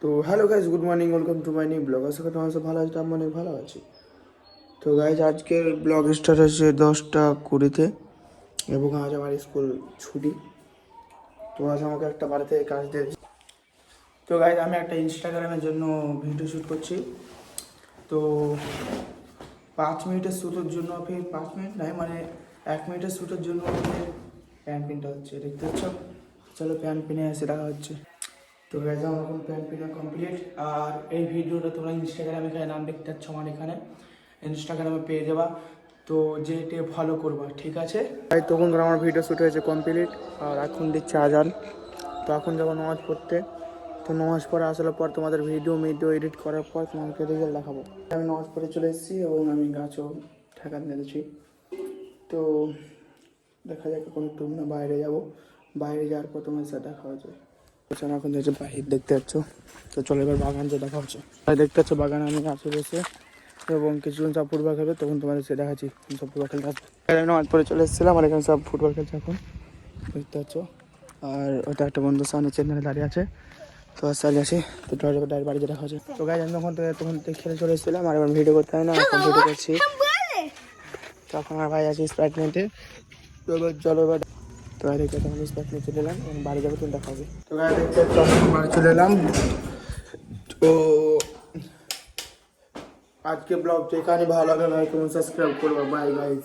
তো hello guys, good morning, welcome to my new blog. আশা করি তোমার সব ভালো আছে, আমি অনেক ভালো আছি। তো গাইজ, আজকের ব্লগ স্টার্ট হচ্ছে 10টা 20-তে এবং আজ আমার স্কুল ছুটি। তো আজ আমাকে একটা বাড়িতে কাজ দিয়েছে। তো গাইজ, আমি একটা ইনস্টাগ্রামের জন্য ভিডিও শ্যুট করছি। তো 5 মিনিটের শ্যুটের জন্য 5 মিনিট নয়, মানে 1 মিনিটের শ্যুটের জন্য প্যান্ট পিনটা হচ্ছে, দেখতে পাচ্ছ। চলো প্যান্ট পিনে এসে দেখা হচ্ছে। তো গাইজ, আমার এখন প্যান্ট পিনা কমপ্লিট। আর এই ভিডিওটা তোমরা ইনস্টাগ্রামে এখানে নাম দেখতে পাচ্ছ, আমার এখানে ইনস্টাগ্রামে পেয়ে যাবা। তো যেটা ফলো করবা, ঠিক আছে। তাই তখন আমার ভিডিও শ্যুট হয়েছে কমপ্লিট। আর এখন দিচ্ছে আজান। তো এখন যাবো নামাজ পড়তে। তো নামাজ পড়ে আসার পর তোমাদের ভিডিও এডিট করার পর তোমাকে রেজাল্ট দেখাবো। আমি নামাজ পড়ে চলে এসেছি এবং আমি গাছও ঠেকা নিয়েছি। তো দেখা যাক, এখন একটু বাইরে যাবো। বাইরে যাওয়ার পর তোমার সাথে দেখা হচ্ছে। আমি এখন দেখছি বাহির দেখতে পাচ্ছ। তো চলো এবার বাগান যে দেখা হচ্ছে। দেখতে পাচ্ছ বাগানে আমি গাছে বসে এবং কিছুজন সব ফুটবল খেলবে, তখন তোমাদের সে দেখাচ্ছি সব ফুটবল খেলতে আসবে। নামাজ পড়ে চলে এসেছিলাম আর এখানে সব ফুটবল খেলছে এখন, দেখতে পাচ্ছ। আর ওটা একটা বন্ধু সামনে চেন্নাই দাঁড়িয়ে আছে। তো চালিয়ে আসি। তো ডাইরেক্ট বাড়ি যে দেখা হচ্ছে। তো গাইজ, আমি তখন খেলে চলে এসেছিলাম আর এবার ভিডিও করতে হয় না, এখন ভিডিও করছি। তখন আমার ভাই আছে স্প্রাইট নিতে। তো এবার চলো এবার। তো দেখতে তখন স্প্রাইট নিয়ে চলে এলাম, এবং বাড়ি যাবো, তুমি দেখা হবে। তো গাইজ, দেখতে তখন বাড়ি চলে এলাম। তো আজকে ব্লগ এখানে ভালো লাগে, লাইক এবং সাবস্ক্রাইব করবা। By guys.